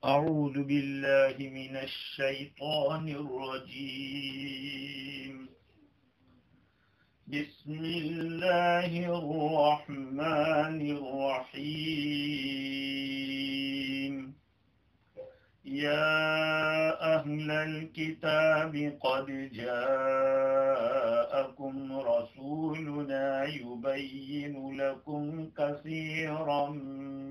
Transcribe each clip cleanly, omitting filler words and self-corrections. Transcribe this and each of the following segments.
أعوذ بالله من الشيطان الرجيم. بسم الله الرحمن الرحيم. يا أهل الكتاب قد جاءكم رسولنا يبين لكم كثيرا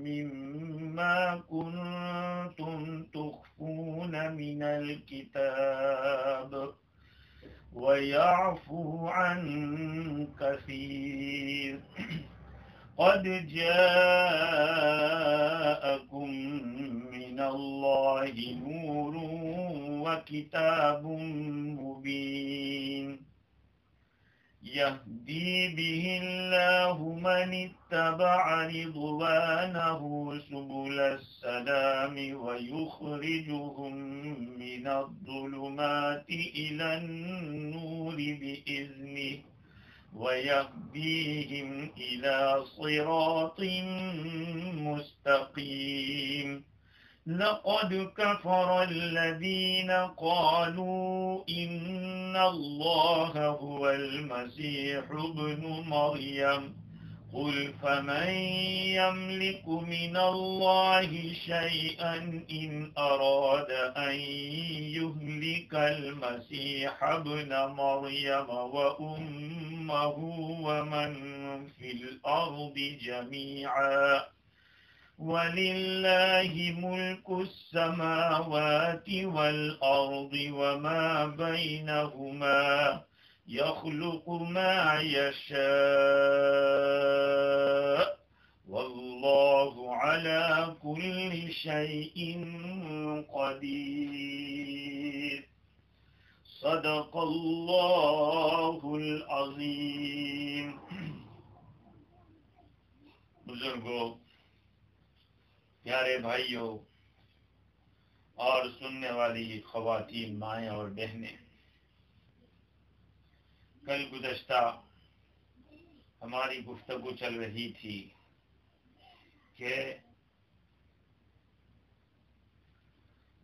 مما كنتم تخفون من الكتاب ويعفو عن كثير. قد جاءكم من الله نور وكتاب مبين يهدي به الله من اتبع رضوانه سبل السلام ويخرجهم من الظلمات إلى النور بإذنه ويهديهم إلى صراط مستقيم. لقد كفر الذين قالوا إن الله هو المسيح ابن مريم قل فمن يملك من الله شيئا إن أراد أن يهلك المسيح ابن مريم وأمه ومن في الأرض جميعا ولله ملك السماوات والأرض وما بينهما يخلق ما يشاء والله على كل شيء قدير. صدق اللہ العظیم. بزرگوں، پیارے بھائیوں اور سننے والی خواتین، مائیں اور بہنیں، کل گزشتہ ہماری گفتگو چل رہی تھی کہ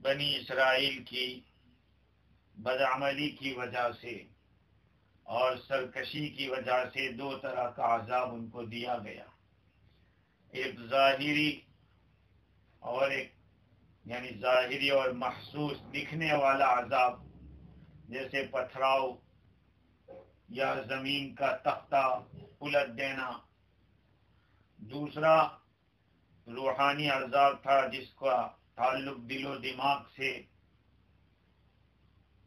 بنی اسرائیل کی بدعملی کی وجہ سے اور سرکشی کی وجہ سے دو طرح کا عذاب ان کو دیا گیا، ایک ظاہری اور ایک یعنی ظاہری اور محسوس دکھنے والا عذاب، جیسے پتھراؤ یا زمین کا تختہ الٹ دینا. دوسرا روحانی عذاب تھا جس کا تعلق دل و دماغ سے،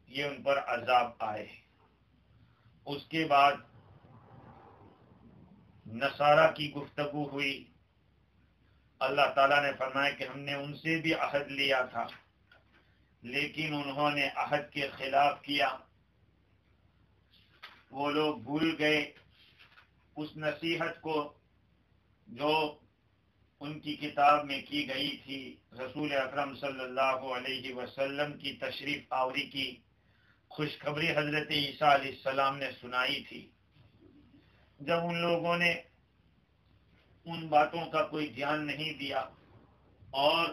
یہ ان پر عذاب آئے. اس کے بعد نصارہ کی گفتگو ہوئی. اللہ تعالیٰ نے فرمایا کہ ہم نے ان سے بھی عہد لیا تھا لیکن انہوں نے عہد کے خلاف کیا. وہ لوگ بھول گئے اس نصیحت کو جو ان کی کتاب میں کی گئی تھی. رسول اکرم صلی اللہ علیہ وسلم کی تشریف آوری کی خوشخبری حضرت عیسیٰ علیہ السلام نے سنائی تھی. جب ان لوگوں نے ان باتوں کا کوئی دھیان نہیں دیا اور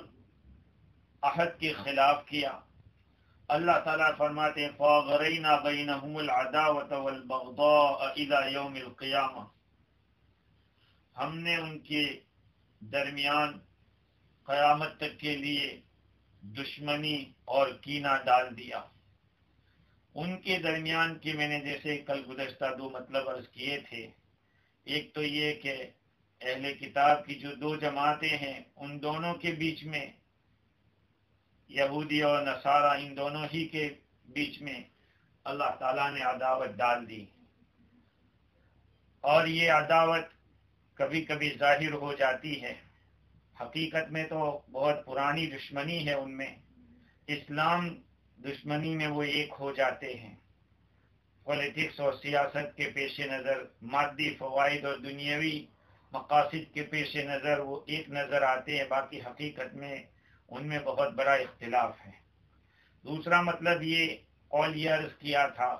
عہد کے خلاف کیا، اللہ تعالیٰ فرماتے ہیں فَأَغْرَيْنَا بَيْنَهُمُ الْعَدَاوَةَ وَالْبَغْضَاءَ إِلَى يَوْمِ الْقِيَامَةِ. ہم نے ان کے درمیان قیامت تک کے لیے دشمنی اور کینہ ڈال دیا. ان کے درمیان کی میں نے جیسے کل گزشتہ دو مطلب عرض کیے تھے. ایک تو یہ کہ اہل کتاب کی جو دو جماعتیں ہیں ان دونوں کے بیچ میں، یہودی اور نصارہ، ان دونوں ہی کے بیچ میں اللہ تعالیٰ نے عداوت ڈال دی. اور یہ عداوت کبھی کبھی ظاہر ہو جاتی ہے، حقیقت میں تو بہت پرانی دشمنی ہے ان میں. اسلام دشمنی میں وہ ایک ہو جاتے ہیں. پولیٹکس اور سیاست کے پیش نظر، مادی فوائد اور دنیاوی مقاصد کے پیش نظر وہ ایک نظر آتے ہیں، باقی حقیقت میں ان میں بہت بڑا اختلاف ہے. دوسرا مطلب یہ قول یہ عرض کیا تھا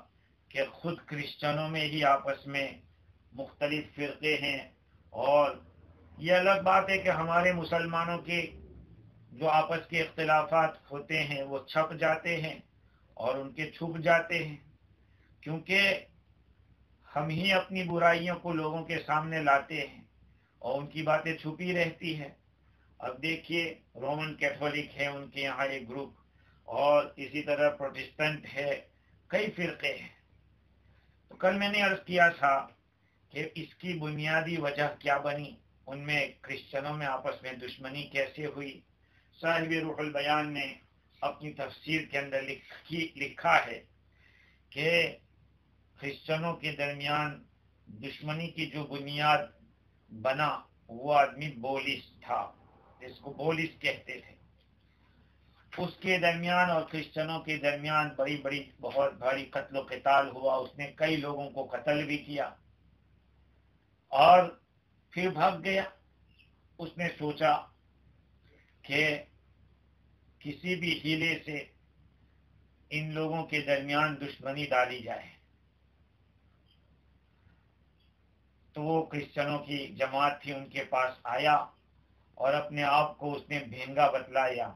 کہ خود کرسچنوں میں ہی آپس میں مختلف فرقے ہیں، اور یہ الگ بات ہے کہ ہمارے مسلمانوں کے جو آپس کے اختلافات ہوتے ہیں وہ چھپ جاتے ہیں اور ان کے چھپ جاتے ہیں، کیونکہ ہم ہی اپنی برائیوں کو لوگوں کے سامنے لاتے ہیں اور ان کی باتیں چھپی رہتی ہیں۔ اب دیکھیے رومن کیتھولک ہے ان کے یہاں ایک گروپ، اور اسی طرح پروٹسٹنٹ ہے، کئی فرقے ہیں۔ تو کل میں نے عرض کیا تھا کہ اس کی بنیادی وجہ کیا بنی، ان میں کرسچنوں میں آپس میں دشمنی کیسے ہوئی۔ صاحب روح البیان نے اپنی تفسیر کے اندر لکھا ہے کہ کرسچنوں کے درمیان دشمنی کی جو بنیاد بنا وہ آدمی بولس تھا، جس کو بولس کہتے تھے۔ اس کے درمیان اور کرسچنوں کے درمیان بہت بھاری قتل و قتال ہوا، اس نے کئی لوگوں کو قتل بھی کیا اور پھر بھاگ گیا۔ اس نے سوچا کہ کسی بھی ہیلے سے ان لوگوں کے درمیان دشمنی ڈالی جائے۔ تو وہ کرسچنوں کی جماعت تھی، ان کے پاس آیا اور اپنے آپ کو اس نے بھینگا بتلایا۔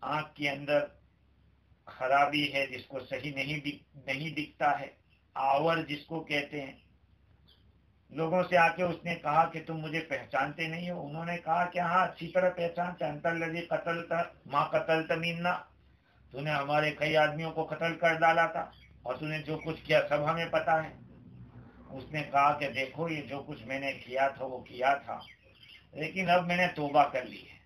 آنکھ کے اندر خرابی ہے جس کو صحیح نہیں دکھتا ہے، آور جس کو کہتے ہیں۔ لوگوں سے آ کے اس نے کہا کہ تم مجھے پہچانتے نہیں ہو؟ انہوں نے کہا کہ ہاں اچھی طرح پہچانتے، انت الذی قتلت ما قتلت منا، تو نے ہمارے کئی آدمیوں کو قتل کر ڈالا تھا اور تو نے جو کچھ کیا سب ہمیں پتا ہے۔ اس نے کہا کہ دیکھو یہ جو کچھ میں نے کیا تھا وہ کیا تھا، لیکن اب میں نے توبہ کر لی ہے،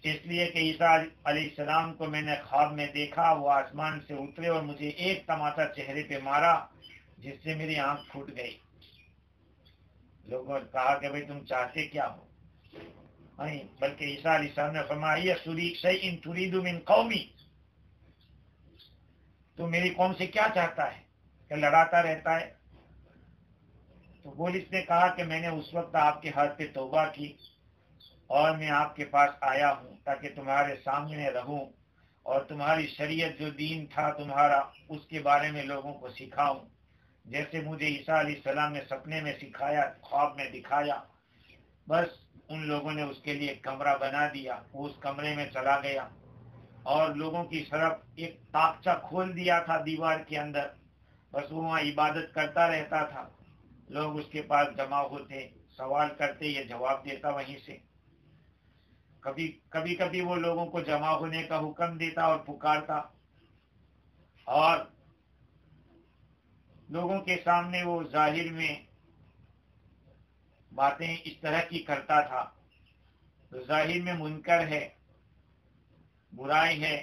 اس لیے کہ عیسیٰ علیہ السلام کو میں نے خواب میں دیکھا، وہ آسمان سے اترے اور مجھے ایک تماچا چہرے پہ مارا جس سے میری آنکھ پھوٹ گئی۔ لوگوں نے کہا کہ بھئی تم چاہتے کیا ہو؟ نہیں، بلکہ عیسیٰ علیہ السلام نے فرمایا شیء ترید من قومی، تو میری قوم سے کیا چاہتا ہے کہ لڑاتا رہتا ہے؟ تو پولیس نے کہا کہ میں نے اس وقت آپ کے ہاتھ پہ توبہ کی اور میں آپ کے پاس آیا ہوں تاکہ تمہارے سامنے رہوں اور تمہاری شریعت جو دین تھا تمہارا اس کے بارے میں لوگوں کو سکھاؤں، جیسے مجھے عیسیٰ علیہ السلام نے سپنے میں سکھایا، خواب میں دکھایا۔ بس ان لوگوں نے اس کے لیے ایک کمرہ بنا دیا، وہ اس کمرے میں چلا گیا اور لوگوں کی طرف ایک تاقچہ کھول دیا تھا دیوار کے اندر، بس وہ وہاں عبادت کرتا رہتا تھا۔ لوگ اس کے پاس جمع ہوتے، سوال کرتے، یہ جواب دیتا وہیں سے۔ کبھی وہ لوگوں کو جمع ہونے کا حکم دیتا اور پکارتا، اور لوگوں کے سامنے وہ ظاہر میں باتیں اس طرح کی کرتا تھا، تو ظاہر میں منکر ہے، برائی ہے،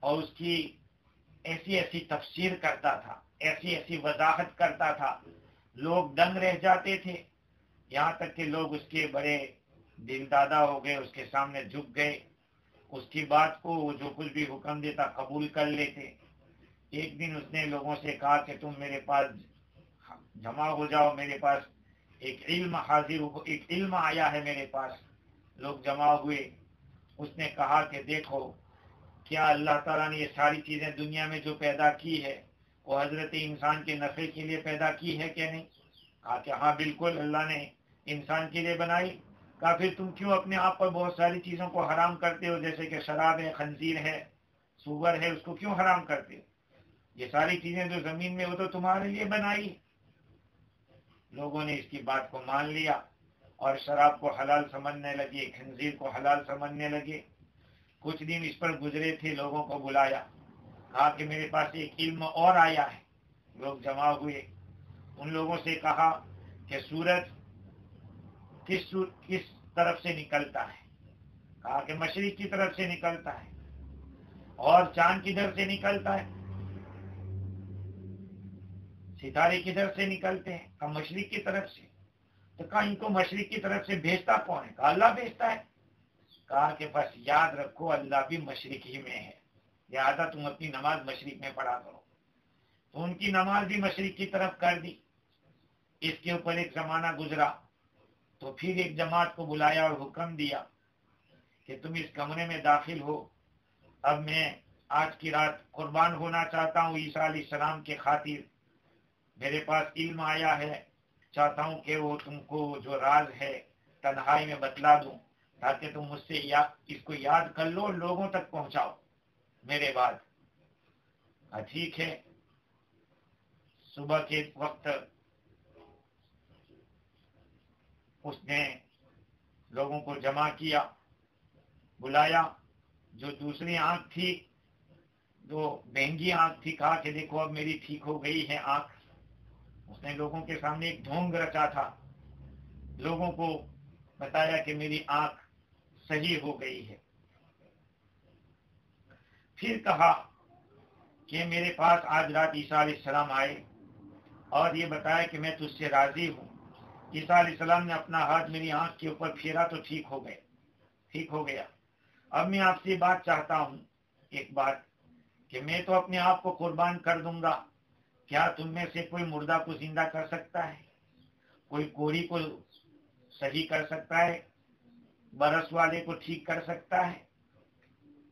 اور اس کی ایسی تفسیر کرتا تھا، ایسی وضاحت کرتا تھا، لوگ دنگ رہ جاتے تھے، یہاں تک کہ لوگ اس کے بڑے دل دادا ہو گئے، اس کے سامنے جھک گئے، اس کی بات کو وہ جو کچھ بھی حکم دیتا قبول کر لیتے۔ ایک دن اس نے لوگوں سے کہا کہ تم میرے پاس جمع ہو جاؤ، میرے پاس ایک علم آیا ہے میرے پاس۔ لوگ جمع ہوئے، اس نے کہا کہ دیکھو کیا اللہ تعالیٰ نے یہ ساری چیزیں دنیا میں جو پیدا کی ہے وہ حضرت انسان کے نفع کے لیے پیدا کی ہے کہ نہیں؟ کہا کہ ہاں بالکل اللہ نے انسان کے لیے بنائی۔ کہا پھر تم کیوں اپنے آپ پر بہت ساری چیزوں کو حرام کرتے ہو، جیسے کہ شراب ہے، خنزیر ہے، سور ہے، اس کو کیوں حرام کرتے ہو؟ یہ ساری چیزیں جو زمین میں ہو تو تمہارے لیے بنائی۔ لوگوں نے اس کی بات کو مان لیا اور شراب کو حلال سمجھنے لگے، خنزیر کو حلال سمجھنے لگے۔ کچھ دن اس پر گزرے تھے، لوگوں کو بلایا، کہا کہ میرے پاس ایک علم اور آیا ہے۔ لوگ جمع ہوئے، ان لوگوں سے کہا کہ سورج کس طرف سے نکلتا ہے؟ کہا کہ مشرق کی طرف سے نکلتا ہے۔ اور چاند کدھر سے نکلتا ہے؟ ستارے کدھر سے نکلتے ہیں؟ کہا مشرق کی طرف سے۔ تو کہا ان کو مشرق کی طرف سے بھیجتا کون ہے؟ کہا اللہ بھیجتا ہے۔ کہا کہ بس یاد رکھو اللہ بھی مشرق ہی میں ہے، لہذا تم اپنی نماز مشرق میں پڑھا کرو۔ تو ان کی نماز بھی مشرق کی طرف کر دی۔ اس کے اوپر ایک زمانہ گزرا تو پھر ایک جماعت کو بلایا اور حکم دیا کہ تم اس کمرے میں داخل ہو، اب میں آج کی رات قربان ہونا چاہتا ہوں عیسیٰ علیہ السلام کے خاطر، میرے پاس علم آیا ہے، چاہتا ہوں کہ وہ تم کو جو راز ہے تنہائی میں بتلا دوں۔ تاکہ تم مجھ سے اس کو یاد کر لو، لوگوں تک پہنچاؤ میرے بعد۔ ٹھیک ہے۔ صبح کے وقت اس نے لوگوں کو جمع کیا، بلایا۔ جو دوسری آنکھ تھی، جو بہنگی آنکھ تھی، کہا کہ دیکھو اب میری ٹھیک ہو گئی ہے آنکھ۔ اس نے لوگوں کے سامنے ایک ڈھونگ رچا تھا، لوگوں کو بتایا کہ میری آنکھ صحیح ہو گئی ہے۔ پھر کہا کہ میرے پاس آج رات عیسیٰ علیہ السلام آئے اور یہ بتایا کہ میں تجھ سے راضی ہوں۔ عیسیٰ علیہ السلام نے اپنا ہاتھ میری آنکھ کے اوپر پھیرا تو ٹھیک ہو گیا۔ اب میں آپ سے بات چاہتا ہوں، ایک بات، کہ میں تو اپنے آپ کو قربان کر دوں گا، کیا تم میں سے کوئی مردہ کو زندہ کر سکتا ہے؟ کوئی کوڑی کو صحیح کر سکتا ہے؟ برس والے کو ٹھیک کر سکتا ہے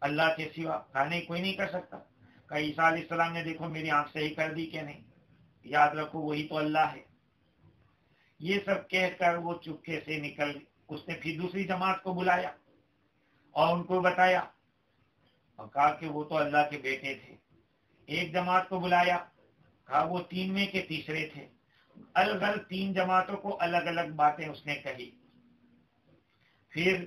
اللہ کے سوا؟ نہیں، کوئی نہیں کر سکتا۔ کہ عیسیٰ علیہ السلام نے دیکھو میری آنکھ صحیح کر دی کہ نہیں، یاد رکھو وہی تو اللہ ہے۔ یہ سب کہہ کر وہ چپکے سے نکل گئی۔ اس نے پھر دوسری جماعت کو بلایا اور ان کو بتایا اور کہا کہ وہ تو اللہ کے بیٹے تھے۔ ایک جماعت کو بلایا، کہا وہ 3 میں کے تیسرے تھے۔ الگ الگ 3 جماعتوں کو الگ الگ باتیں اس نے کہی۔ پھر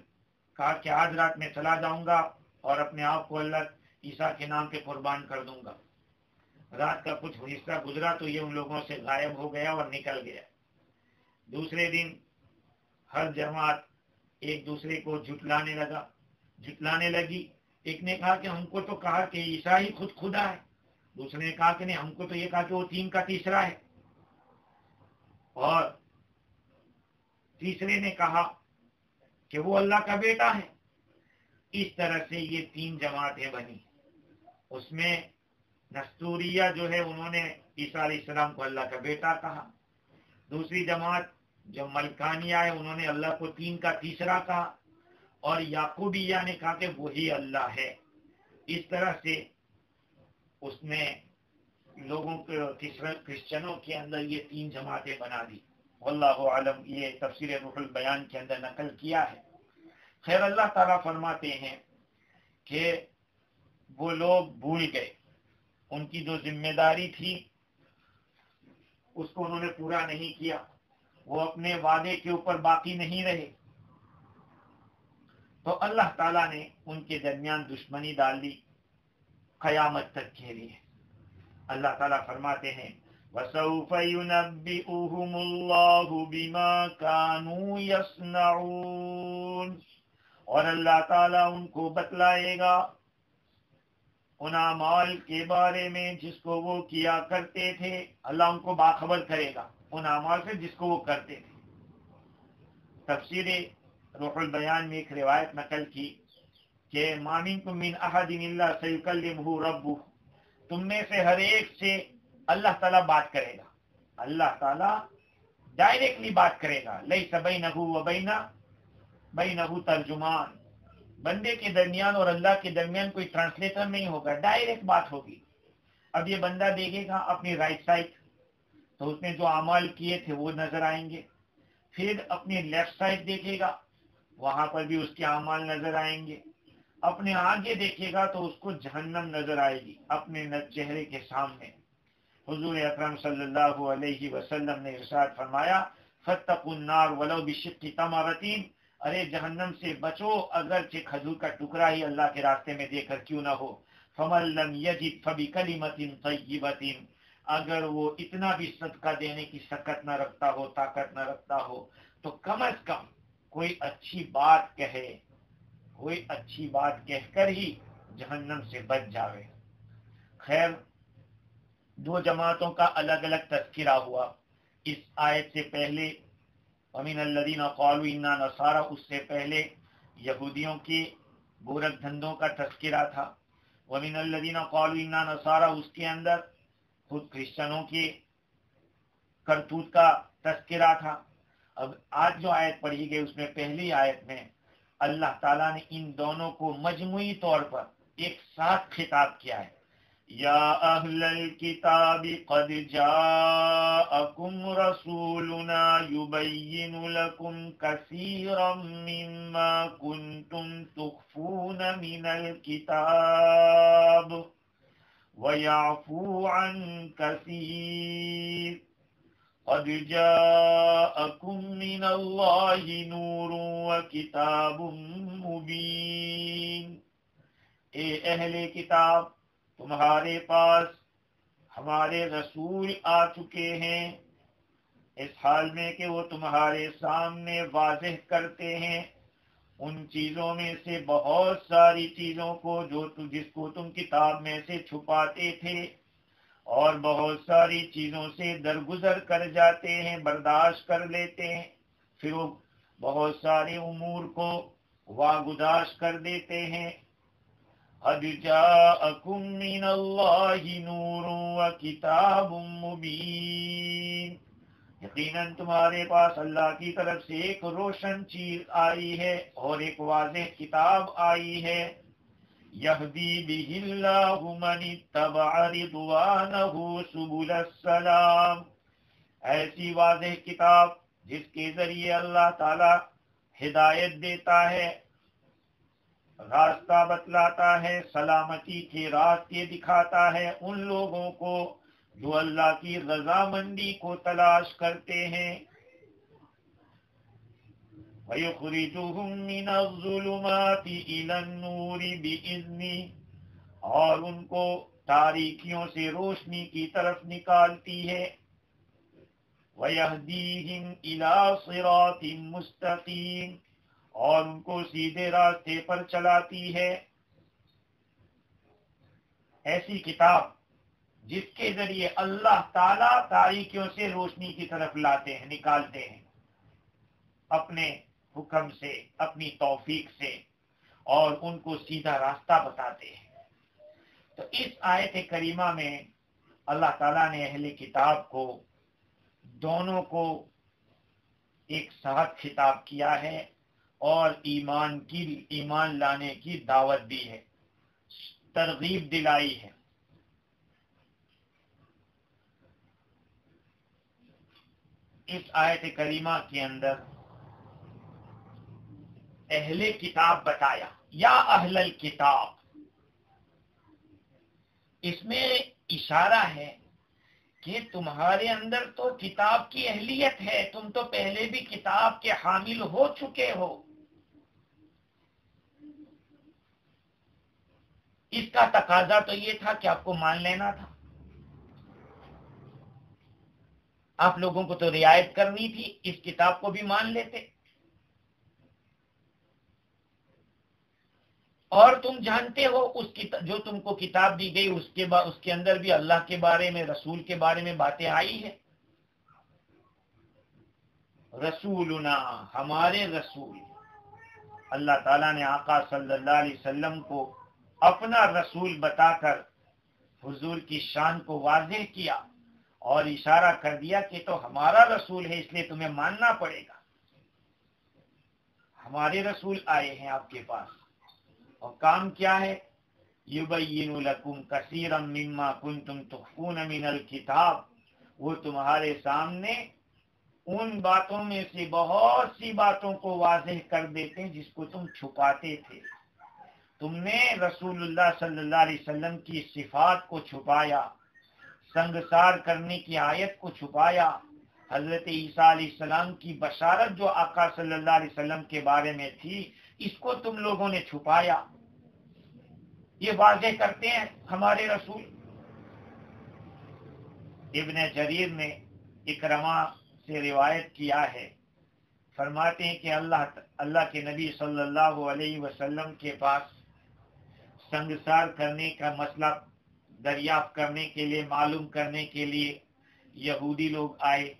کہا کہ آج رات میں چلا جاؤں گا اور اپنے آپ کو اللہ عیسیٰ کے نام پہ قربان کر دوں گا۔ رات کا کچھ حصہ گزرا تو یہ ان لوگوں سے غائب ہو گیا اور نکل گیا۔ دوسرے دن ہر جماعت ایک دوسرے کو جھٹلانے لگی۔ ایک نے کہا کہ ہم کو تو کہا کہ عیسیٰ ہی خود خدا ہے، دوسرے نے کہا کہ نہیں، ہم کو تو یہ کہا کہ وہ 3 کا تیسرا ہے، اور تیسرے نے کہا کہ وہ اللہ کا بیٹا ہے۔ اس طرح سے یہ 3 جماعتیں بنی۔ اس میں نستوریہ جو ہے انہوں نے عیسیٰ علیہ السلام کو اللہ کا بیٹا کہا۔ دوسری جماعت جو ملکانیہ ہے انہوں نے اللہ کو 3 کا تیسرا کہا، اور یعقوبیہ نے کہا کہ وہی اللہ ہے۔ اس طرح سے اس نے لوگوں کے کرسچنوں کے اندر یہ 3 جماعتیں بنا دی۔ واللہ عالم، یہ تفسیر روح البیان کے اندر نقل کیا ہے۔ خیر، اللہ تعالیٰ فرماتے ہیں کہ وہ لوگ بھول گئے، ان کی جو ذمہ داری تھی اس کو انہوں نے پورا نہیں کیا، وہ اپنے وعدے کے اوپر باقی نہیں رہے، تو اللہ تعالیٰ نے ان کے درمیان دشمنی ڈال دی قیامت تک کے لیے۔ اللہ تعالیٰ فرماتے ہیں وَسَوْفَ يُنَبِّئُهُمُ اللَّهُ بِمَا كَانُوا يَصْنَعُونَ، اور اللہ تعالیٰ ان کو بتلائے گا ان اعمال کے بارے میں جس کو وہ کیا کرتے تھے۔ اللہ ان کو باخبر کرے گا ان اعمال سے جس کو وہ کرتے تھے۔ تفسیر روح البیان میں ایک روایت نقل کی کہ مَا مِنْكُم مِّنْ أَحَدٍ إِلَّا سَيُكَلِّمُهُ رَبُّهُ، تم میں سے ہر ایک سے اللہ تعالیٰ بات کرے گا، اللہ تعالیٰ ڈائریکٹلی بات کرے گا۔ لَيْسَ بَيْنَهُ وَبَيْنَهُ ترجمان، بندے کے درمیان اور اللہ کے درمیان کوئی ٹرانسلیٹر نہیں ہوگا، ڈائریکٹ بات ہوگی۔ اب یہ بندہ دیکھے گا اپنی رائٹ سائڈ، تو اس نے جو اعمال کیے تھے وہ نظر آئیں گے، پھر اپنی لیفٹ سائڈ دیکھے گا، وہاں پر بھی اس کے اعمال نظر آئیں گے، اپنے آگے دیکھے گا تو اس کو جہنم نظر آئے گی اپنے چہرے کے سامنے۔ حضور اکرم صلی اللہ علیہ وسلم نے ارشاد فرمایا فَاتَّقُوا النَّارَ وَلَوْ بِشِقِّ تَمْرَةٍ، ارے جہنم سے بچو اگرچہ کھجور کا ٹکڑا ہی اللہ کے راستے میں دے کر کیوں نہ ہو۔ فَمَن لَّمْ يَجِدْ فَبِكَلِمَةٍ طَيِّبَةٍ، اگر وہ اتنا بھی صدقہ دینے کی سکت نہ رکھتا ہو، طاقت نہ رکھتا ہو، تو کم از کم کوئی اچھی بات کہے، کوئی اچھی بات کہہ کر ہی جہنم سے بچ جاوے۔ خیر، 2 جماعتوں کا الگ الگ تذکرہ ہوا اس آیت سے پہلے، وَمِنَ الَّذِينَ قَالُوا إِنَّا نَصَارَى، اس سے پہلے یہودیوں کے گورکھ دھندوں کا تذکرہ تھا۔ وَمِنَ الَّذِينَ قَالُوا إِنَّا نَصَارَى، اس کے اندر خود کرسچنوں کے کرتوت کا تذکرہ تھا۔ اب آج جو آیت پڑھی گئی اس میں پہلی آیت میں اللہ تعالیٰ نے ان دونوں کو مجموعی طور پر ایک ساتھ خطاب کیا ہے۔ یا اہل الکتاب قد جاءکم رسولنا یبین لکم کثیرا مما کنتم تخفون من الکتاب ویعفو عن کثیر قد جاءکم من اللہ نور وکتاب مبین۔ اے اہل کتاب، تمہارے پاس ہمارے رسول آ چکے ہیں، اس حال میں کہ وہ تمہارے سامنے واضح کرتے ہیں ان چیزوں میں سے بہت ساری چیزوں کو جس کو تم کتاب میں سے چھپاتے تھے، اور بہت ساری چیزوں سے درگزر کر جاتے ہیں، برداشت کر لیتے ہیں، پھر وہ بہت سارے امور کو واگداشت کر دیتے ہیں۔ قد جاءکم من اللہ نور وکتاب مبین، یقیناً تمہارے پاس اللہ کی طرف سے ایک روشن چیز آئی ہے اور ایک واضح کتاب آئی ہے۔ یہدی بہ اللہ من اتبع رضوانہ سبل السلام، ایسی واضح کتاب جس کے ذریعے اللہ تعالی ہدایت دیتا ہے، راستہ بتلاتا ہے، سلامتی کے راستے دکھاتا ہے ان لوگوں کو جو اللہ کی رضامندی کو تلاش کرتے ہیں۔ وَيُخْرِجُهُم مِّنَ الظُّلُمَاتِ إِلَى النُّورِ بِإِذْنِهِ، اور ان کو تاریکیوں سے روشنی کی طرف نکالتی ہے۔ وَيَهْدِيهِمْ إِلَى صِرَاطٍ مُسْتَقِيمٍ، اور ان کو سیدھے راستے پر چلاتی ہے۔ ایسی کتاب جس کے ذریعے اللہ تعالیٰ تاریکیوں سے روشنی کی طرف لاتے ہیں، نکالتے ہیں اپنے حکم سے، اپنی توفیق سے، اور ان کو سیدھا راستہ بتاتے ہیں۔ تو اس آیت کریمہ میں اللہ تعالیٰ نے اہل کتاب کو دونوں کو ایک ساتھ خطاب کیا ہے اور ایمان لانے کی دعوت دی ہے، ترغیب دلائی ہے۔ اس آیت کریمہ کے اندر اہل کتاب بتایا، یا اہل الکتاب، اس میں اشارہ ہے کہ تمہارے اندر تو کتاب کی اہلیت ہے، تم تو پہلے بھی کتاب کے حامل ہو چکے ہو، اس کا تقاضا تو یہ تھا کہ آپ کو مان لینا تھا، آپ لوگوں کو تو رعایت کرنی تھی، اس کتاب کو بھی مان لیتے، اور تم جانتے ہو جو تم کو کتاب دی گئی اس کے اندر بھی اللہ کے بارے میں، رسول کے بارے میں باتیں آئی ہیں۔ رسولنا، ہمارے رسول، اللہ تعالیٰ نے آقا صلی اللہ علیہ وسلم کو اپنا رسول بتا کر حضور کی شان کو واضح کیا اور اشارہ کر دیا کہ تو ہمارا رسول ہے، اس لیے تمہیں ماننا پڑے گا۔ ہمارے رسول آئے ہیں آپ کے پاس، اور کام کیا ہے؟ یبین لکم کثیرا مما کنتم تخفون من الکتاب، وہ تمہارے سامنے ان باتوں میں سے بہت سی باتوں کو واضح کر دیتے ہیں جس کو تم چھپاتے تھے۔ تم نے رسول اللہ صلی اللہ علیہ وسلم کی صفات کو چھپایا، سنگسار کرنے کی آیت کو چھپایا، حضرت عیسیٰ علیہ السلام کی بشارت جو آقا صلی اللہ علیہ وسلم کے بارے میں تھی، اس کو تم لوگوں نے چھپایا۔ یہ واضح کرتے ہیں ہمارے رسول۔ ابن جریر نے اکرمہ سے روایت کیا ہے، فرماتے ہیں کہ اللہ کے نبی صلی اللہ علیہ وسلم کے پاس سنگسار کرنے کا مسئلہ دریافت کرنے کے لیے، معلوم کرنے کے لیے یہودی لوگ آئے۔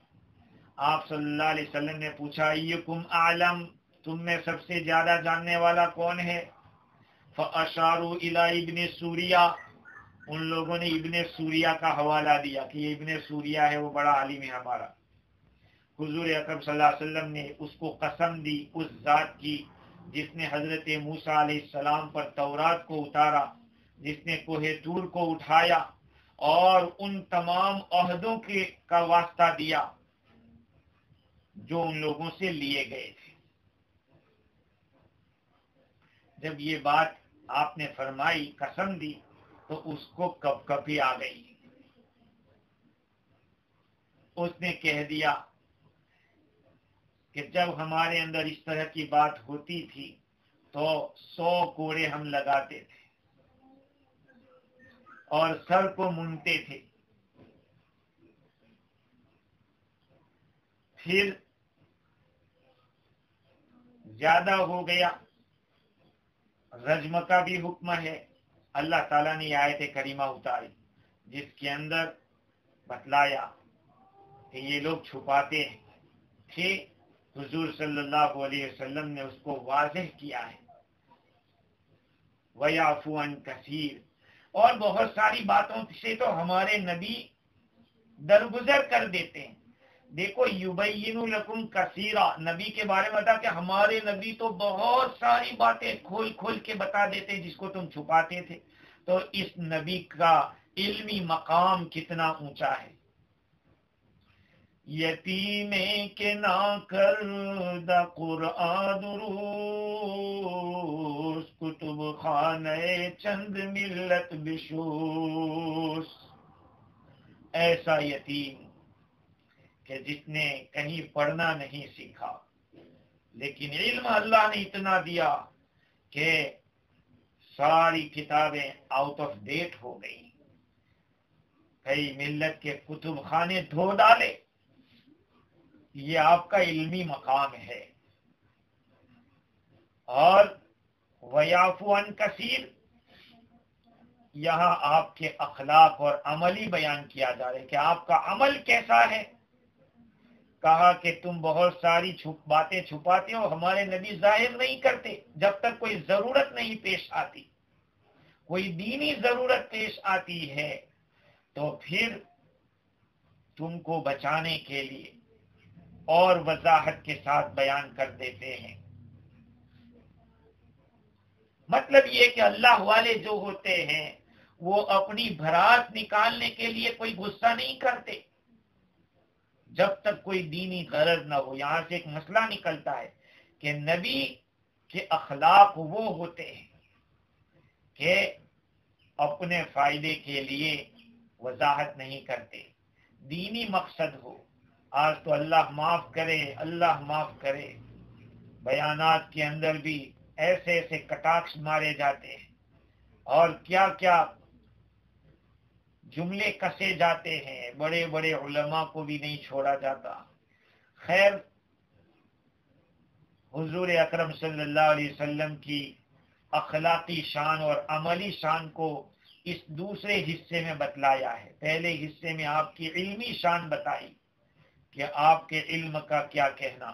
آپ صلی اللہ علیہ وسلم نے پوچھا، ایکم اعلم، تم میں سب سے زیادہ جاننے والا کون ہے؟ فاشاروا الی ابن سوریہ، ان لوگوں نے ابن سوریہ کا حوالہ دیا کہ یہ ابن سوریہ ہے، وہ بڑا عالم ہے ہمارا۔ حضور اکرم صلی اللہ علیہ وسلم نے اس کو قسم دی، اس ذات کی جس نے حضرت موسیٰ علیہ السلام پر تورات کو اتارا، جس نے کوہ طور کو اٹھایا اور ان تمام عہدوں کا واسطہ دیا جو ان لوگوں سے لیے گئے تھے۔ جب یہ بات آپ نے فرمائی، قسم دی، تو اس کو کپ کپی آ گئی۔ اس نے کہہ دیا کہ جب ہمارے اندر اس طرح کی بات ہوتی تھی تو 100 کوڑے ہم لگاتے تھے اور سر کو مونتے تھے، پھر زیادہ ہو گیا، رجم کا بھی حکم ہے۔ اللہ تعالیٰ نے آیت کریمہ اتاری جس کے اندر بتلایا کہ یہ لوگ چھپاتے تھے، حضور صلی اللہ علیہ وسلم نے اس کو واضح کیا ہے۔ وَيَعْفُو عَنْ كَثِيرٍ، اور بہت ساری باتوں سے تو ہمارے نبی درگزر کر دیتے ہیں۔ دیکھو یبین لکم کثیرا، نبی کے بارے میں بتا کہ ہمارے نبی تو بہت ساری باتیں کھول کھول کے بتا دیتے جس کو تم چھپاتے تھے۔ تو اس نبی کا علمی مقام کتنا اونچا ہے۔ یتیمیں کے نا کردہ قرآن دروس، کتب خانہ چند ملت بشوس، ایسا یتیم کہ جس نے کہیں پڑھنا نہیں سیکھا، لیکن علم اللہ نے اتنا دیا کہ ساری کتابیں آؤٹ آف ڈیٹ ہو گئی، کئی ملت کے کتب خانے دھو ڈالے۔ یہ آپ کا علمی مقام ہے۔ اور وَيَعْفُو عَنْ كَثِيرٍ، یہاں آپ کے اخلاق اور عملی بیان کیا جا رہا ہے کہ آپ کا عمل کیسا ہے۔ کہا کہ تم بہت ساری باتیں چھپاتے ہو، ہمارے نبی ظاہر نہیں کرتے جب تک کوئی ضرورت نہیں پیش آتی۔ کوئی دینی ضرورت پیش آتی ہے تو پھر تم کو بچانے کے لیے اور وضاحت کے ساتھ بیان کر دیتے ہیں۔ مطلب یہ کہ اللہ والے جو ہوتے ہیں وہ اپنی بھرات نکالنے کے لیے کوئی غصہ نہیں کرتے جب تک کوئی دینی غرض نہ ہو۔ یہاں سے ایک مسئلہ نکلتا ہے کہ نبی کے اخلاق وہ ہوتے ہیں کہ اپنے فائدے کے لیے وضاحت نہیں کرتے، دینی مقصد ہو۔ آج تو اللہ معاف کرے، اللہ معاف کرے، بیانات کے اندر بھی ایسے ایسے کٹاکش مارے جاتے ہیں اور کیا کیا جملے کسے جاتے ہیں، بڑے بڑے علماء کو بھی نہیں چھوڑا جاتا۔ خیر، حضور اکرم صلی اللہ علیہ وسلم کی اخلاقی شان اور عملی شان کو اس دوسرے حصے میں بتلایا ہے۔ پہلے حصے میں آپ کی علمی شان بتائی کہ آپ کے علم کا کیا کہنا۔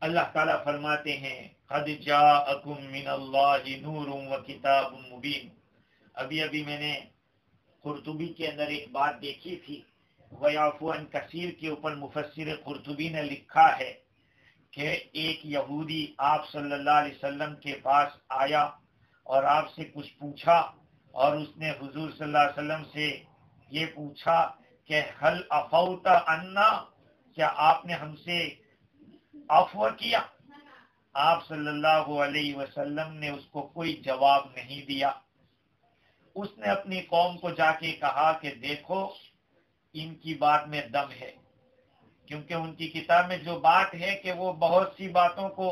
اللہ تعالیٰ فرماتے ہیں قد جاءکم من اللہ نور و کتاب مبین۔ ابھی میں نے قرطبی کے اندر ایک بات دیکھی تھی، وَيَعْفُو عَنْ كَثِيرٍ کے اوپر مفسر قرطبی نے لکھا ہے کہ ایک یہودی آپ صلی اللہ علیہ وسلم کے پاس آیا اور آپ سے کچھ پوچھا، اور اس نے حضور صلی اللہ علیہ وسلم سے یہ پوچھا کہ هل عفوت عنا، کیا آپ نے ہم سے عفو کیا؟ آپ صلی اللہ علیہ وسلم نے اس کو کوئی جواب نہیں دیا۔ اس نے اپنی قوم کو جا کے کہا کہ دیکھو ان کی بات میں دم ہے، کیونکہ ان کی کتاب میں جو بات ہے کہ وہ بہت سی باتوں کو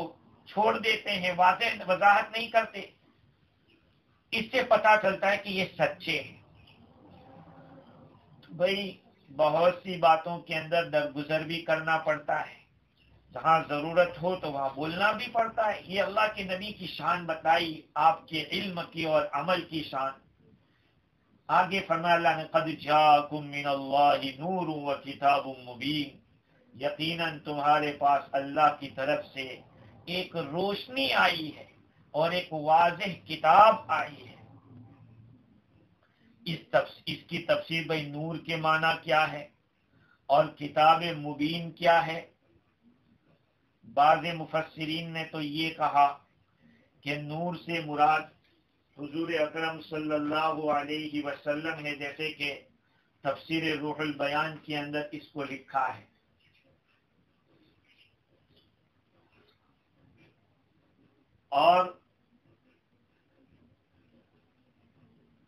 چھوڑ دیتے ہیں، واضح وضاحت نہیں کرتے۔ اس سے پتہ چلتا ہے کہ یہ سچے ہیں۔ بھئی بہت سی باتوں کے اندر درگزر بھی کرنا پڑتا ہے، جہاں ضرورت ہو تو وہاں بولنا بھی پڑتا ہے۔ یہ اللہ کے نبی کی شان بتائی، آپ کے علم کی اور عمل کی شان۔ آگے فرمایا اللہ نے قد جاءکم من اللہ نور و کتاب مبین، یقیناً تمہارے پاس اللہ کی طرف سے ایک روشنی آئی ہے اور ایک واضح کتاب آئی ہے۔ اس کی تفسیر بھئی نور کے معنی کیا ہے اور کتاب مبین کیا ہے؟ بعض مفسرین نے تو یہ کہا کہ نور سے مراد حضور اکرم صلی اللہ علیہ وسلم ہے، جیسے کہ تفسیر روح البیان کے اندر اس کو لکھا ہے۔ اور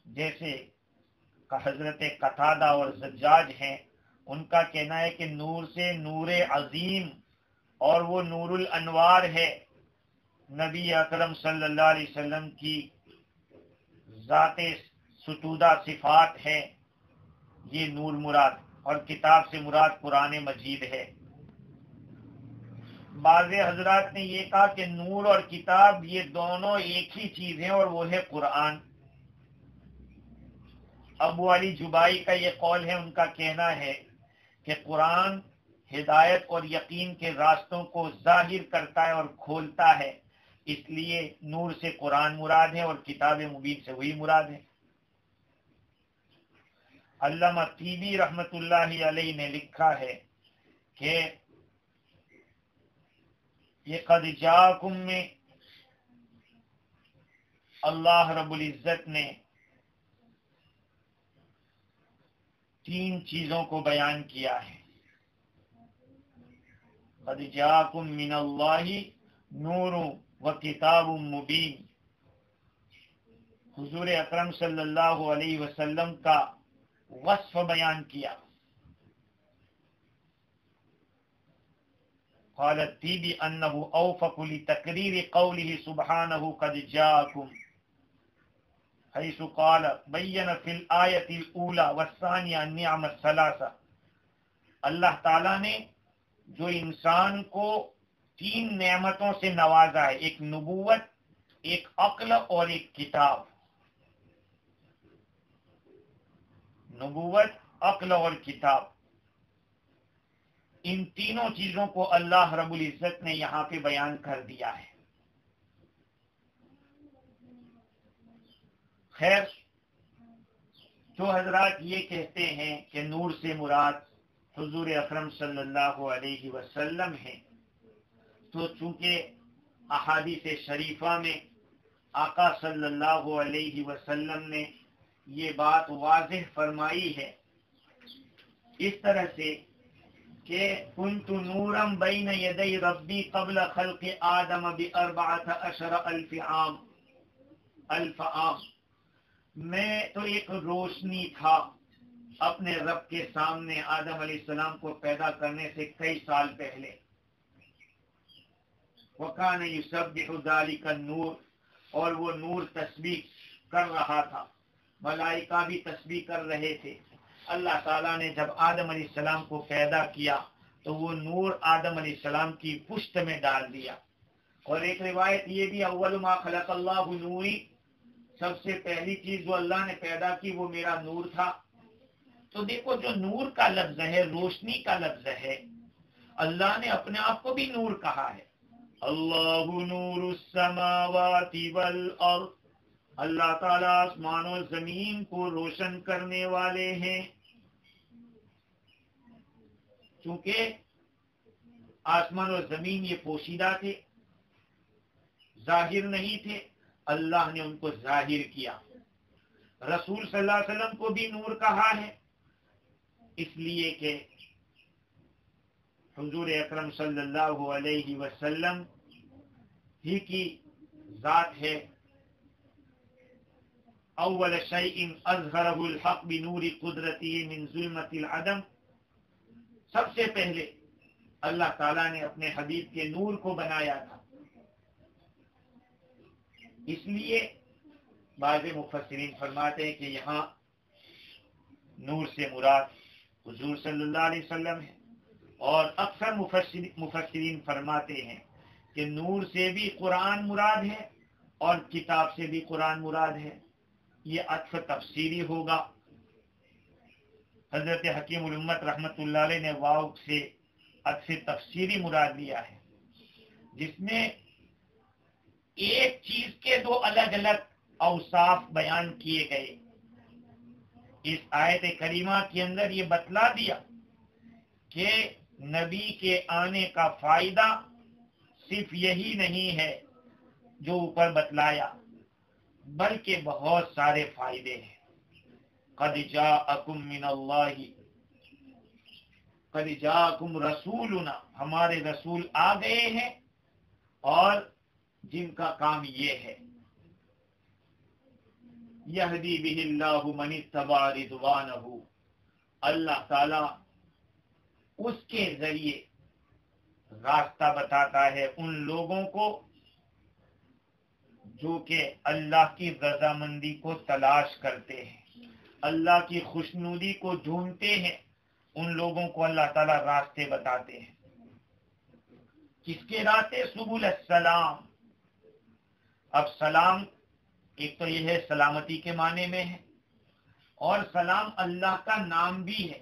جیسے کہ حضرت قتادہ اور زجاج ہیں، ان کا کہنا ہے کہ نور سے نور عظیم اور وہ نور الانوار ہے، نبی اکرم صلی اللہ علیہ وسلم کی ذات ستودہ صفات ہے، یہ نور مراد، اور کتاب سے مراد قرآن مجید ہے۔ بعض حضرات نے یہ کہا کہ نور اور کتاب یہ دونوں ایک ہی چیز ہیں اور وہ ہے قرآن۔ ابو علی جبائی کا یہ قول ہے، ان کا کہنا ہے کہ قرآن ہدایت اور یقین کے راستوں کو ظاہر کرتا ہے اور کھولتا ہے، اس لیے نور سے قرآن مراد ہے اور کتاب مبین سے وہی مراد ہے۔ علامہ طیبی رحمت اللہ علیہ نے لکھا ہے کہ یہ قد جاءکم میں اللہ رب العزت نے تین چیزوں کو بیان کیا ہے۔ قد جاءکم من اللہ نور و کتاب مبین، حضور اکرم صلی اللہ علیہ وسلم کا وصف بیان کیا۔ قال الطیبی انه اوفق لتقریر قوله سبحانه قد جاءکم، حيث قال بین فی الآیت الاولى والثانیہ النعم الثلاثہ۔ اللہ تعالیٰ نے جو انسان کو تین نعمتوں سے نوازا ہے، ایک نبوت، ایک عقل اور ایک کتاب، نبوت، عقل اور کتاب، ان تینوں چیزوں کو اللہ رب العزت نے یہاں پہ بیان کر دیا ہے۔ خیر، جو حضرات یہ کہتے ہیں کہ نور سے مراد حضور اکرم صلی اللہ علیہ وسلم ہے، تو چونکہ احادیث شریفہ میں آقا صلی اللہ علیہ وسلم نے یہ بات واضح فرمائی ہے اس طرح سے کہ کنت نورا بین یدی ربی قبل خلق آدم ب14,000 الف عام، میں تو ایک روشنی تھا اپنے رب کے سامنے آدم علیہ السلام کو پیدا کرنے سے کئی سال پہلے۔ وَكَانَ يُسَبِّحُ ذَلِكَ النُّورُ، اور وہ نور تسبیح کر رہا تھا، ملائکہ بھی تسبیح کر رہے تھے۔ اللہ تعالیٰ نے جب آدم علیہ السلام کو پیدا کیا تو وہ نور آدم علیہ السلام کی پشت میں ڈال دیا۔ اور ایک روایت یہ بھی، اول ما خلق اللہ نوری، سب سے پہلی چیز جو اللہ نے پیدا کی وہ میرا نور تھا۔ تو دیکھو، جو نور کا لفظ ہے، روشنی کا لفظ ہے، اللہ نے اپنے آپ کو بھی نور کہا ہے۔ اللہ نور السماوات والارض، اللہ تعالیٰ آسمان و زمین کو روشن کرنے والے ہیں۔ چونکہ آسمان و زمین یہ پوشیدہ تھے، ظاہر نہیں تھے، اللہ نے ان کو ظاہر کیا۔ رسول صلی اللہ علیہ وسلم کو بھی نور کہا ہے، اس لیے کہ حضور اکرم صلی اللہ علیہ وسلم ہی کی ذات ہے۔ اول شیء اظہرہ الحق بنور قدرتہ من ظلمۃ العدم، سب سے پہلے اللہ تعالیٰ نے اپنے حبیب کے نور کو بنایا تھا۔ اس لیے بعض مفسرین فرماتے ہیں کہ یہاں نور سے مراد حضور صلی اللہ علیہ وسلم ہے، اور اکثر مفسرین فرماتے ہیں کہ نور سے بھی قرآن مراد ہے اور کتاب سے بھی قرآن مراد ہے۔ یہ عطف تفسیری ہوگا۔ حضرت حکیم الامت رحمت اللہ علیہ نے واو سے عطف تفسیری مراد لیا ہے، جس میں ایک چیز کے دو الگ الگ اوصاف بیان کیے گئے۔ اس آیت کریمہ کے اندر یہ بتلا دیا کہ نبی کے آنے کا فائدہ صرف یہی نہیں ہے جو اوپر بتلایا، بلکہ بہت سارے فائدے ہیں۔ قد جاءکم من اللہ، قد جاءکم رسولنا، ہمارے رسول آ گئے ہیں، اور جن کا کام یہ ہے، یہدی بہ اللہ من اتبع رضوانہ، اللہ تعالی اس کے ذریعے راستہ بتاتا ہے ان لوگوں کو جو کہ اللہ کی رضامندی کو تلاش کرتے ہیں، اللہ کی خوشنودی کو ڈھونڈتے ہیں، ان لوگوں کو اللہ تعالیٰ راستے بتاتے ہیں۔ کس کے راستے؟ سبل السلام۔ اب سلام ایک تو یہ ہے سلامتی کے معنی میں ہے، اور سلام اللہ کا نام بھی ہے،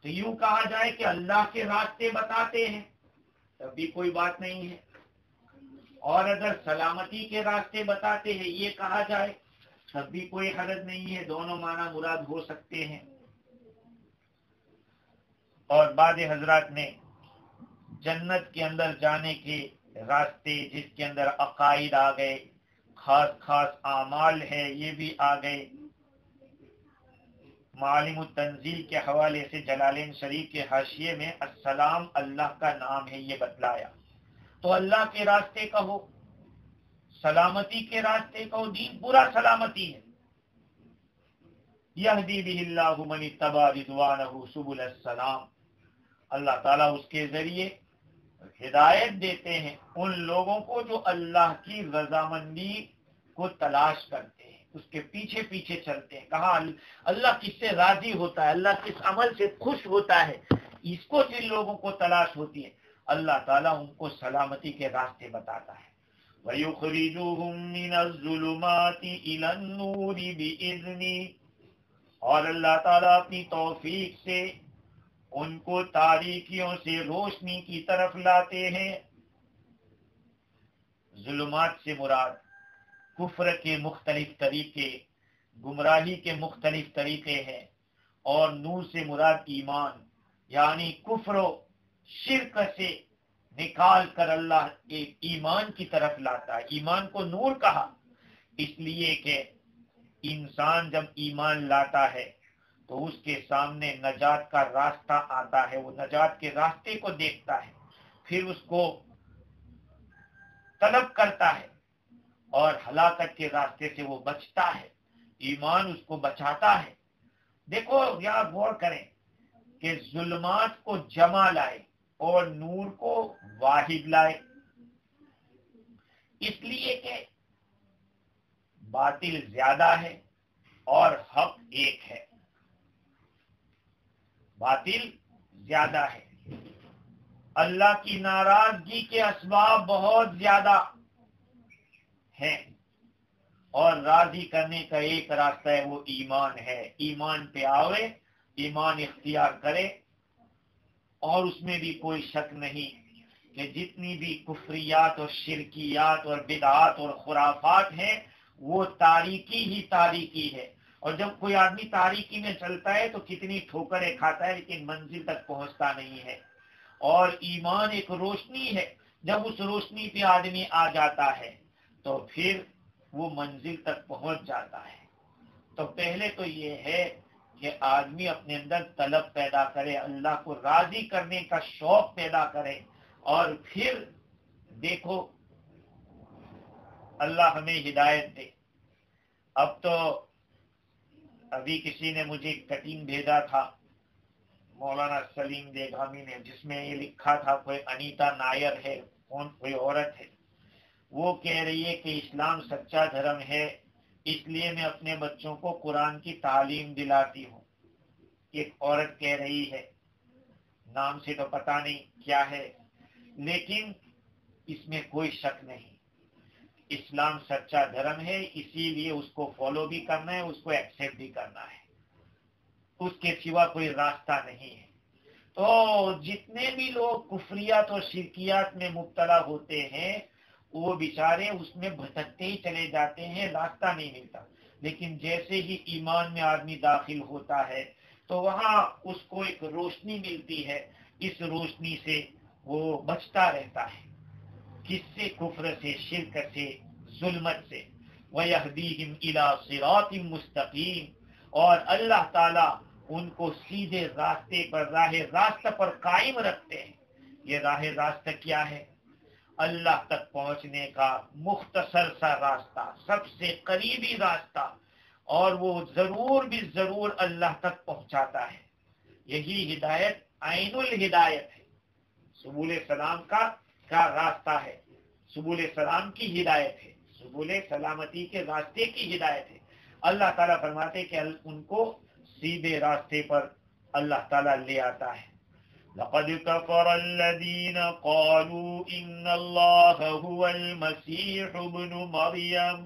تو یوں کہا جائے کہ اللہ کے راستے بتاتے ہیں تب بھی کوئی بات نہیں ہے، اور اگر سلامتی کے راستے بتاتے ہیں یہ کہا جائے تب بھی کوئی حرج نہیں ہے، دونوں معنی مراد ہو سکتے ہیں۔ اور بعض حضرات نے جنت کے اندر جانے کے راستے، جس کے اندر عقائد آ گئے، خاص خاص اعمال ہے، یہ بھی آ گئے۔ معالم التنزیل کے حوالے سے جلالین شریف کے حاشیے میں السلام اللہ کا نام ہے یہ بتلایا، تو اللہ کے راستے کہو، سلامتی کے راستے کہو، دین پورا سلامتی ہے۔ یہدی بہ اللہ من اتبع رضوانہ سبل السلام، اللہ تعالیٰ اس کے ذریعے ہدایت دیتے ہیں ان لوگوں کو جو اللہ کی رضامندی کو تلاش کرتے ہیں، اس کے پیچھے پیچھے چلتے ہیں۔ کہا اللہ کس سے راضی ہوتا ہے، اللہ کس عمل سے خوش ہوتا ہے، اس کو جن لوگوں کو تلاش ہوتی ہے اللہ تعالیٰ ان کو سلامتی کے راستے بتاتا ہے۔ وَيُخْرِجُهُم مِّنَ الظُّلُمَاتِ إِلَى النُّورِ بِإِذْنِهِ، اور اللہ تعالیٰ اپنی توفیق سے ان کو تاریکیوں سے روشنی کی طرف لاتے ہیں۔ ظلمات سے مراد کفر کے مختلف طریقے، گمراہی کے مختلف طریقے ہیں، اور نور سے مراد ایمان، یعنی کفر و شرک سے نکال کر اللہ ایک ایمان کی طرف لاتا ہے۔ ایمان کو نور کہا اس لیے کہ انسان جب ایمان لاتا ہے تو اس کے سامنے نجات کا راستہ آتا ہے، وہ نجات کے راستے کو دیکھتا ہے، پھر اس کو طلب کرتا ہے، اور ہلاکت کے راستے سے وہ بچتا ہے، ایمان اس کو بچاتا ہے۔ دیکھو یہاں غور کریں کہ ظلمات کو جمع لائے اور نور کو واحد لائے، اس لیے کہ باطل زیادہ ہے اور حق ایک ہے۔ باطل زیادہ ہے، اللہ کی ناراضگی کے اسباب بہت زیادہ ہیں، اور راضی کرنے کا ایک راستہ ہے، وہ ایمان ہے۔ ایمان پہ آوے، ایمان اختیار کرے، اور اس میں بھی کوئی شک نہیں کہ جتنی بھی کفریات اور شرکیات اور بدعات اور خرافات ہیں وہ تاریکی ہی تاریکی ہے، اور جب کوئی آدمی تاریکی میں چلتا ہے تو کتنی ٹھوکریں کھاتا ہے لیکن منزل تک پہنچتا نہیں ہے۔ اور ایمان ایک روشنی ہے، جب اس روشنی پہ آدمی آ جاتا ہے تو پھر وہ منزل تک پہنچ جاتا ہے۔ تو پہلے تو یہ ہے کہ آدمی اپنے اندر طلب پیدا کرے، اللہ کو راضی کرنے کا شوق پیدا کرے، اور پھر دیکھو اللہ ہمیں ہدایت دے۔ اب تو ابھی کسی نے مجھے کٹنگ بھیجا تھا مولانا سلیم دیگامی نے، جس میں یہ لکھا تھا، کوئی انیتا نائر ہے، کوئی عورت ہے، وہ کہہ رہی ہے کہ اسلام سچا دھرم ہے، اس لیے میں اپنے بچوں کو قرآن کی تعلیم دلاتی ہوں۔ ایک عورت کہہ رہی ہے، نام سے تو پتہ نہیں کیا ہے، لیکن اس میں کوئی شک نہیں، اسلام سچا دھرم ہے، اسی لیے اس کو فالو بھی کرنا ہے، اس کو ایکسیپٹ بھی کرنا ہے، اس کے سوا کوئی راستہ نہیں ہے۔ تو جتنے بھی لوگ کفریات اور شرکیات میں مبتلا ہوتے ہیں وہ بیچارے اس میں بھٹکتے ہی چلے جاتے ہیں، راستہ نہیں ملتا، لیکن جیسے ہی ایمان میں آدمی داخل ہوتا ہے تو وہاں اس کو ایک روشنی ملتی ہے، اس روشنی سے وہ بچتا رہتا ہے۔ کس سے؟ کفر سے، شرک سے، ظلمت سے. وَيَهْدِيهِمْ إِلَى صِرَاطٍ مُسْتَقِيمٍ، اور اللہ تعالی ان کو سیدھے راستے پر، راہ راست پر قائم رکھتے ہیں. یہ راہ راستہ کیا ہے؟ اللہ تک پہنچنے کا مختصر سا راستہ، سب سے قریبی راستہ، اور وہ ضرور بھی ضرور اللہ تک پہنچاتا ہے. یہی ہدایت عین الہدایت ہے. سبل السلام کا راستہ ہے، سبل السلام کی ہدایت ہے، سبل سلامتی کے راستے کی ہدایت ہے. اللہ تعالیٰ فرماتے کہ ان کو سیدھے راستے پر اللہ تعالیٰ لے آتا ہے. لقد كفر الذين قالوا إن الله هو المسيح ابن مريم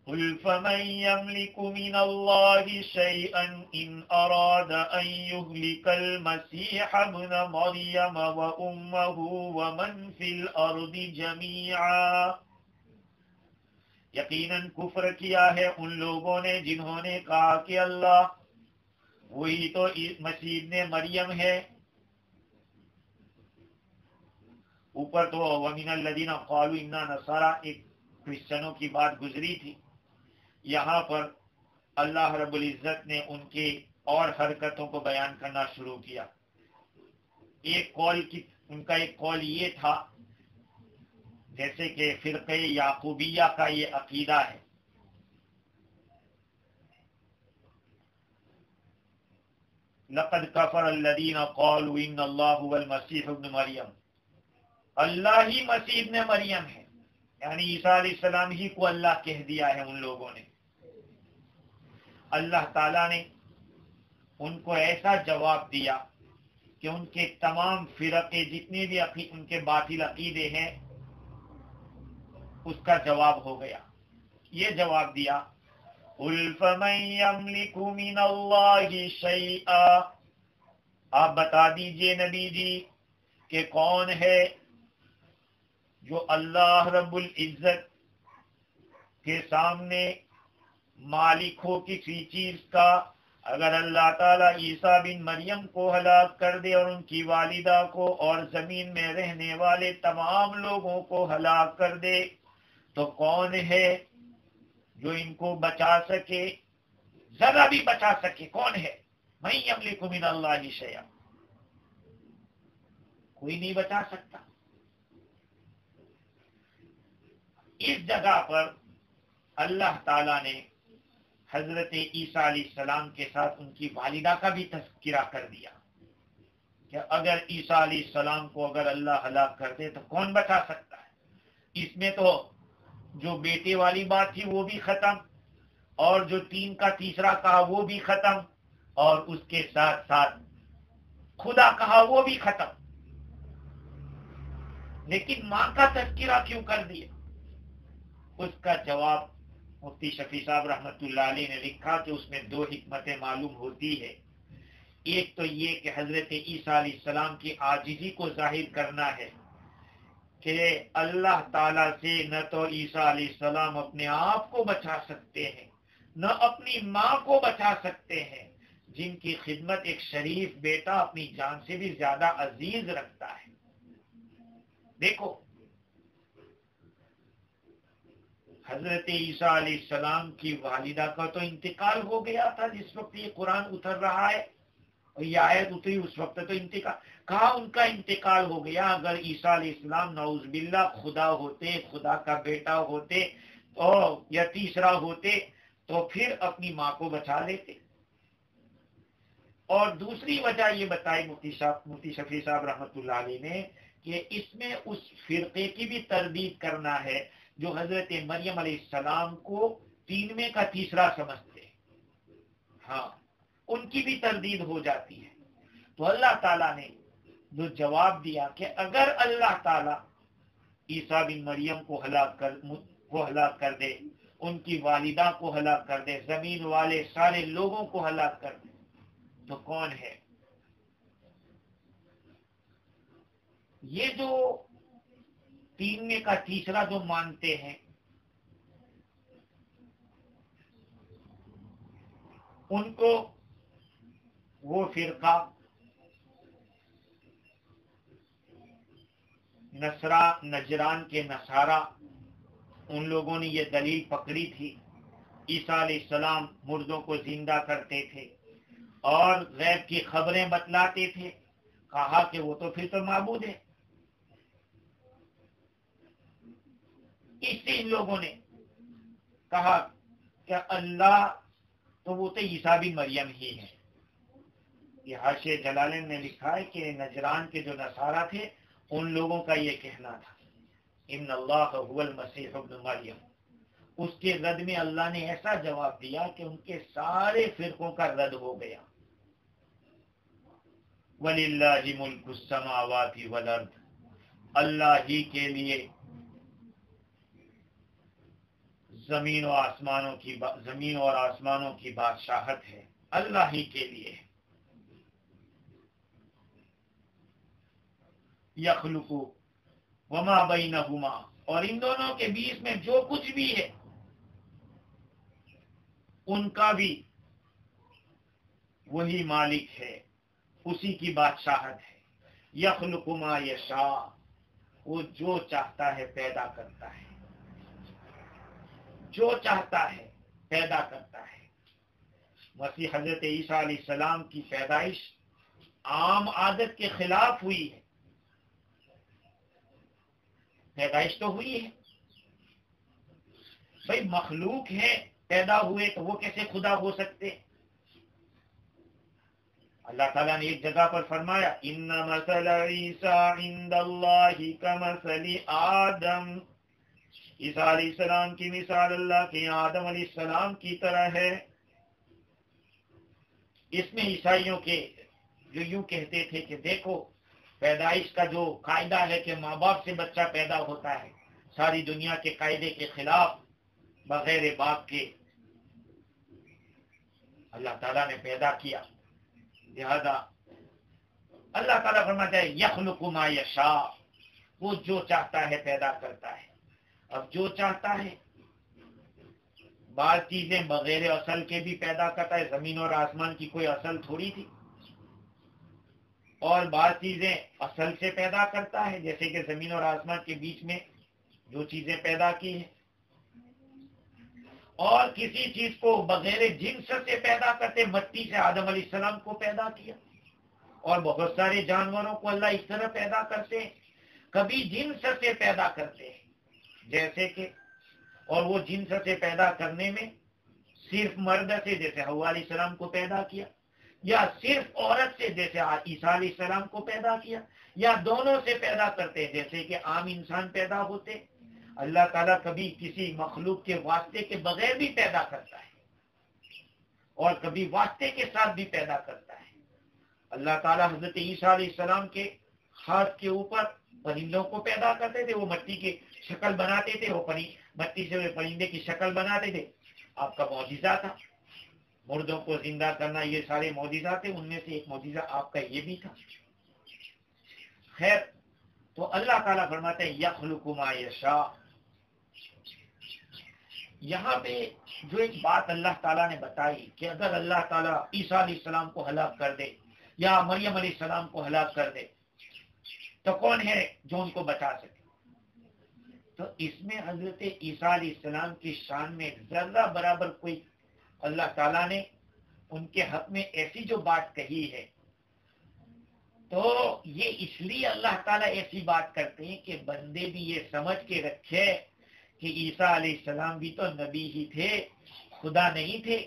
قل فمن يملك من الله شيئا إن أراد أن يهلك المسيح ابن مريم وأمه ومن في الأرض جميعا. یقیناً کفر کیا ہے ان لوگوں نے جنہوں نے کہا کہ اللہ وہی تو مسیح ابن مریم ہے. اوپر تو وَمِنَ الَّذِينَ قَالُوا إِنَّا نَصَارَىٰ ایک کرسچنوں کی بات گزری تھی. یہاں پر اللہ رب العزت نے ان کی اور حرکتوں کو بیان کرنا شروع کیا. ان کا ایک قول یہ تھا، جیسے کہ فرقہ یعقوبیہ کا یہ عقیدہ ہے، لقد کفر الذین قالوا ان اللہ هو المسیح ابن مریم، اللہ ہی مسیح ابن مریم ہے، یعنی عیسیٰ علیہ السلام ہی کو اللہ کہہ دیا ہے ان لوگوں نے. اللہ تعالیٰ نے ان کو ایسا جواب دیا کہ ان کے تمام فرقے جتنے بھی ان کے باطل عقیدے ہیں اس کا جواب ہو گیا. یہ جواب دیا، قُلْ فَمَن يَمْلِكُ مِنَ اللَّهِ شَيْئًا، آپ بتا دیجئے نبی جی کہ کون ہے جو اللہ رب العزت کے سامنے مالک ہو کسی چیز کا. اگر اللہ تعالیٰ عیسیٰ بن مریم کو ہلاک کر دے اور ان کی والدہ کو اور زمین میں رہنے والے تمام لوگوں کو ہلاک کر دے تو کون ہے جو ان کو بچا سکے، ذرا بھی بچا سکے؟ کون ہے؟ مَن یملک من اللہ شیئا، کوئی نہیں بچا سکتا. اس جگہ پر اللہ تعالیٰ نے حضرت عیسیٰ علیہ السلام کے ساتھ ان کی والدہ کا بھی تذکرہ کر دیا کہ اگر عیسیٰ علیہ السلام کو اگر اللہ ہلاک کر دے تو کون بچا سکتا ہے. اس میں تو جو بیٹے والی بات تھی وہ بھی ختم، اور جو 3 کا تیسرا کہا وہ بھی ختم، اور اس کے ساتھ ساتھ خدا کہا وہ بھی ختم. لیکن ماں کا تذکرہ کیوں کر دیا؟ اس کا جواب مفتی شفیع صاحب رحمۃ اللہ علیہ نے لکھا کہ اس میں 2 حکمتیں معلوم ہوتی ہے. ایک تو یہ کہ حضرت عیسیٰ علیہ السلام کی عاجزی کو ظاہر کرنا ہے کہ اللہ تعالیٰ سے نہ تو عیسیٰ علیہ السلام اپنے آپ کو بچا سکتے ہیں، نہ اپنی ماں کو بچا سکتے ہیں، جن کی خدمت ایک شریف بیٹا اپنی جان سے بھی زیادہ عزیز رکھتا ہے. دیکھو حضرت عیسیٰ علیہ السلام کی والدہ کا تو انتقال ہو گیا تھا جس وقت یہ قرآن اتر رہا ہے، اور یہ آیت اتری اس وقت تو انتقال کہا، ان کا انتقال ہو گیا. اگر عیسیٰ علیہ السلام نعوذ باللہ خدا ہوتے، خدا کا بیٹا ہوتے یا تیسرا ہوتے تو پھر اپنی ماں کو بچا لیتے. اور دوسری وجہ یہ بتائی مفتی شفیع صاحب رحمۃ اللہ علیہ نے کہ اس میں اس فرقے کی بھی تردید کرنا ہے جو حضرت مریم علیہ السلام کو 3 میں کا تیسرا سمجھتے ہیں. ہاں، ان کی بھی تردید ہو جاتی ہے. تو اللہ تعالیٰ نے جو جواب دیا کہ اگر اللہ تعالیٰ عیسیٰ بن مریم کو ہلاک کر دے، ان کی والدہ کو ہلاک کر دے، زمین والے سارے لوگوں کو ہلاک کر دے تو کون ہے؟ یہ جو 3 میں کا تیسرا جو مانتے ہیں ان کو وہ فرقہ نجران کے نصارہ، ان لوگوں نے یہ دلیل پکڑی تھی عیسیٰ علیہ السلام مردوں کو زندہ کرتے تھے اور غیب کی خبریں بتلاتے تھے، کہا کہ وہ تو پھر تو معبود ہے۔ اس سے ان لوگوں نے کہا کہ اللہ تو وہ تو عیسیٰ بن مریم ہی ہے۔ یہ حاشیہ جلالین نے لکھا ہے کہ نجران کے جو نصارہ تھے ان لوگوں کا یہ کہنا تھا ان اللہ هو المسیح ابن مریم۔ اس کے رد میں اللہ نے ایسا جواب دیا کہ ان کے سارے فرقوں کا رد ہو گیا۔ وَلِلَّهِ مُلْكُ السَّمَاوَاتِ وَالْأَرْضِ، اللہ ہی کے لیے زمین اور آسمانوں کی بادشاہت ہے، اللہ ہی کے لیے۔ یخلق وما بینہما، اور ان دونوں کے بیچ میں جو کچھ بھی ہے ان کا بھی وہی مالک ہے، اسی کی بادشاہت ہے۔ یخلق ما یشاء، وہ جو چاہتا ہے پیدا کرتا ہے، جو چاہتا ہے پیدا کرتا ہے۔ مسیح حضرت عیسیٰ علیہ السلام کی پیدائش عام عادت کے خلاف ہوئی ہے۔ پیدائش تو ہوئی ہے، بھئی مخلوق ہے، پیدا ہوئے تو وہ کیسے خدا ہو سکتے؟ اللہ تعالیٰ نے ایک جگہ پر فرمایا ان مثل عیسیٰ عند اللہ کمثل آدم، عیسیٰ علیہ السلام کی مثال اللہ کے آدم علیہ السلام کی طرح ہے۔ اس میں عیسائیوں کے جو یوں کہتے تھے کہ دیکھو پیدائش کا جو قاعدہ ہے کہ ماں باپ سے بچہ پیدا ہوتا ہے، ساری دنیا کے قاعدے کے خلاف بغیر باپ کے اللہ تعالیٰ نے پیدا کیا، لہذا اللہ تعالیٰ فرماتا ہے یخلق ما یشاء، وہ جو چاہتا ہے پیدا کرتا ہے۔ اب جو چاہتا ہے بعض چیزیں بغیر اصل کے بھی پیدا کرتا ہے، زمین اور آسمان کی کوئی اصل تھوڑی تھی، اور بعض چیزیں اصل سے پیدا کرتا ہے، جیسے کہ زمین اور آسمان کے بیچ میں جو چیزیں پیدا کی ہیں، اور کسی چیز کو بغیر جنس سے پیدا کرتے، مٹی سے آدم علیہ السلام کو پیدا کیا، اور بہت سارے جانوروں کو اللہ اس طرح پیدا کرتے ہیں، کبھی جنس سے پیدا کرتے ہیں، جیسے کہ اور وہ جنس سے پیدا کرنے میں صرف مرد سے جیسے حوا علیہ السلام کو پیدا کیا، یا صرف عورت سے جیسے عیسیٰ علیہ السلام کو پیدا کیا، یا دونوں سے پیدا کرتے ہیں جیسے کہ عام انسان پیدا ہوتے۔ اللہ تعالیٰ کبھی کسی مخلوق کے واسطے کے بغیر بھی پیدا کرتا ہے اور کبھی واسطے کے ساتھ بھی پیدا کرتا ہے۔ اللہ تعالیٰ حضرت عیسیٰ علیہ السلام کے ہاتھ کے اوپر پرندوں کو پیدا کرتے تھے، وہ مٹی کی شکل بناتے تھے، وہ مٹی سے پرندے کی شکل بناتے تھے، آپ کا معجزہ تھا۔ مردوں کو زندہ کرنا، یہ سارے معجزات تھے، ان میں سے ایک معجزہ آپ کا یہ بھی تھا۔ خیر، تو اللہ تعالیٰ فرماتے ہیں یخلق ما یشاء۔ یہاں پہ جو ایک بات اللہ تعالیٰ نے بتائی کہ اگر اللہ تعالیٰ عیسیٰ علیہ السلام کو ہلاک کر دے یا مریم علیہ السلام کو ہلاک کر دے تو کون ہے جو ان کو بچا سکے؟ تو اس میں حضرت عیسیٰ علیہ السلام کی شان میں ذرہ برابر کوئی اللہ تعالیٰ نے ان کے حق میں ایسی جو بات کہی ہے، تو یہ اس لیے اللہ تعالیٰ ایسی بات کرتے ہیں کہ بندے بھی یہ سمجھ کے رکھے کہ عیسیٰ علیہ السلام بھی تو نبی ہی تھے، خدا نہیں تھے۔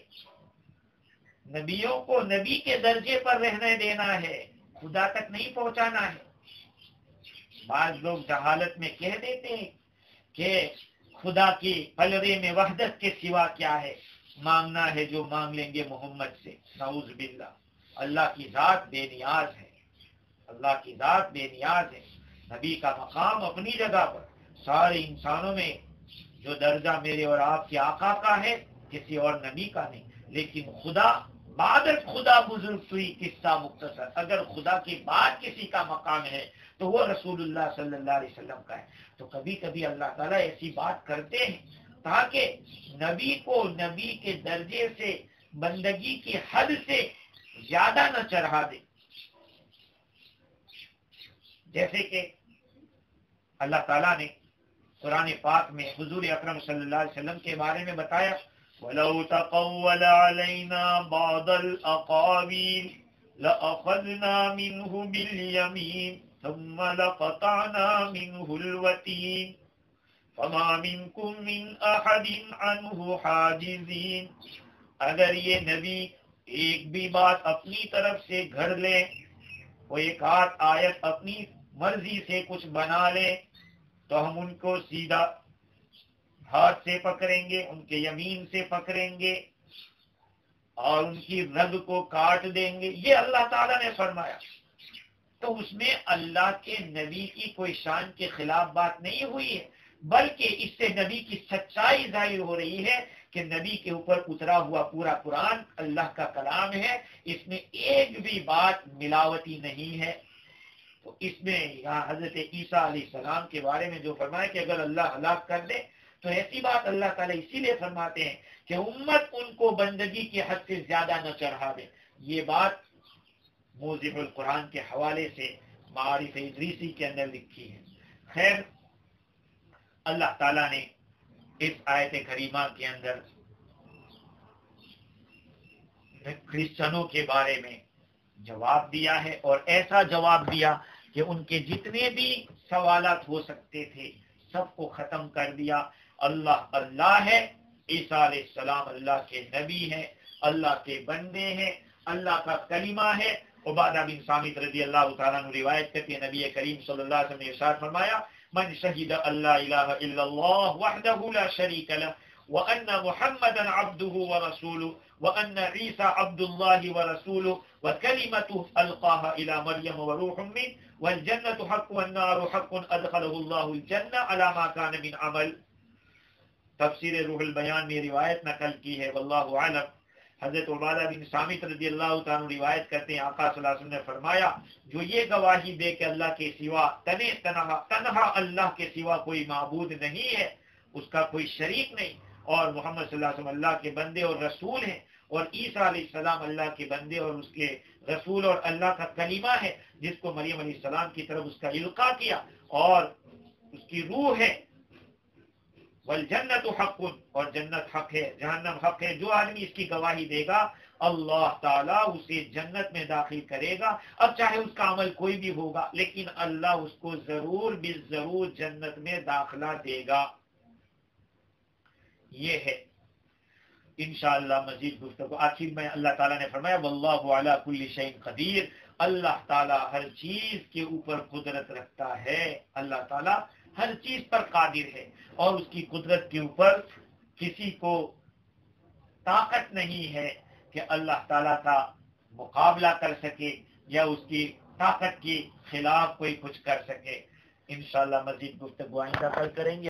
نبیوں کو نبی کے درجے پر رہنے دینا ہے، خدا تک نہیں پہنچانا ہے۔ بعض لوگ جہالت میں کہہ دیتے ہیں کہ خدا کی پلڑے میں وحدت کے سوا کیا ہے، مانگنا ہے جو مانگ لیں گے محمد سے، نعوذ باللہ۔ اللہ کی ذات بے نیاز ہے، اللہ کی ذات بے نیاز ہے۔ نبی کا مقام اپنی جگہ پر، سارے انسانوں میں جو درجہ میرے اور آپ کے آقا کا ہے کسی اور نبی کا نہیں، لیکن خدا بعد خدا بزرگ ہوئی قصہ مختصر، اگر خدا کے بعد کسی کا مقام ہے تو وہ رسول اللہ صلی اللہ علیہ وسلم کا ہے۔ تو کبھی کبھی اللہ تعالیٰ ایسی بات کرتے ہیں تاکہ نبی کو نبی کے درجے سے، بندگی کی حد سے زیادہ نہ چڑھا دے۔ جیسے کہ اللہ تعالیٰ نے قرآن پاک میں حضور اکرم صلی اللہ علیہ وسلم کے بارے میں بتایا وَلَوْ تَقَوَّلَ عَلَيْنَا بَعْضَ الْأَقَاوِيلِ لَأَخَذْنَا مِنْهُ بِالْيَمِينِ ثُمَّ لَقَطَعْنَا مِنْهُ الْوَتِينَ فَمَا مِنْكُمْ مِنْ أَحَدٍ عَنْهُ حَاجِزِينَ۔ اگر یہ نبی ایک بھی بات اپنی طرف سے گھڑ لے، وہ ایک آیت اپنی مرضی سے کچھ بنا لے، تو ہم ان کو سیدھا ہاتھ سے پکڑیں گے، ان کے یمین سے پکڑیں گے اور ان کی رگ کو کاٹ دیں گے۔ یہ اللہ تعالیٰ نے فرمایا۔ تو اس میں اللہ کے نبی کی کوئی شان کے خلاف بات نہیں ہوئی ہے، بلکہ اس سے نبی کی سچائی ظاہر ہو رہی ہے کہ نبی کے اوپر اترا ہوا پورا قرآن اللہ کا کلام ہے، اس میں ایک بھی بات ملاوٹی نہیں ہے۔ تو اس میں یہاں حضرت عیسیٰ علیہ السلام کے بارے میں جو فرمایا کہ اگر اللہ ہلاک کر دے تو ایسی بات اللہ تعالیٰ اسی لیے فرماتے ہیں کہ امت ان کو بندگی کے حد سے زیادہ نہ چڑھا دے۔ یہ بات موضح القرآن کے حوالے سے معارف ادریسی کے اندر لکھی ہے۔ خیر، اللہ تعالیٰ نے اس آیت کریمہ کے اندر کرسچنوں کے بارے میں جواب دیا ہے، اور ایسا جواب دیا کہ ان کے جتنے بھی سوالات ہو سکتے تھے سب کو ختم کر دیا۔ اللہ اللہ ہے، عیسیٰ علیہ السلام اللہ کے نبی ہیں، اللہ کے بندے ہیں، اللہ کا کلمہ ہے۔ عبادہ بن صامت رضی اللہ تعالیٰ عنہ روایت کرتے ہیں نبی کریم صلی اللہ علیہ وسلم نے ارشاد فرمایا من شہد اللہ الہ الا اللہ وحدہ لا شریک لہ وان محمدا عبدہ ورسولہ وان عیسیٰ عبد اللہ ورسولہ وکلمتہ القاها الى مریم وروح منہ والجنۃ حق والنار حق ادخلہ اللہ الجنہ علی ما کان من عمل۔ تفسیر روح البیان میں روایت نقل کی ہے، واللہ اعلم۔ حضرت عبادہ بن صامت رضی اللہ تعالیٰ روایت کرتے ہیں آقا صلی اللہ علیہ وسلم نے فرمایا جو یہ گواہی دے کہ اللہ کے سوا تنہا اللہ کے سوا کوئی معبود نہیں ہے، اس کا کوئی شریک نہیں، اور محمد صلی اللہ علیہ وسلم اللہ کے بندے اور رسول ہیں، اور عیسیٰ علیہ السلام اللہ کے بندے اور اس کے رسول اور اللہ کا کلمہ ہے جس کو مریم علیہ السلام کی طرف اس کا القاء کیا اور اس کی روح ہے، والجنت حق، اور جنت حق ہے، جہنم حق ہے۔ جو آدمی اس کی گواہی دے گا اللہ تعالیٰ اسے جنت میں داخل کرے گا، اب چاہے اس کا عمل کوئی بھی ہوگا لیکن اللہ اس کو ضرور بالضرور جنت میں داخلہ دے گا۔ یہ ہے انشاءاللہ مزید گفتگو۔ آخر میں اللہ تعالیٰ نے فرمایا واللہ علی کل شیء قدیر، اللہ تعالیٰ ہر چیز کے اوپر قدرت رکھتا ہے، اللہ تعالیٰ ہر چیز پر قادر ہے اور اس کی قدرت کے اوپر کسی کو طاقت نہیں ہے کہ اللہ تعالیٰ کا مقابلہ کر سکے یا اس کی طاقت کے خلاف کوئی کچھ کر سکے۔ انشاءاللہ مزید گفتگو آئندہ کل کریں گے۔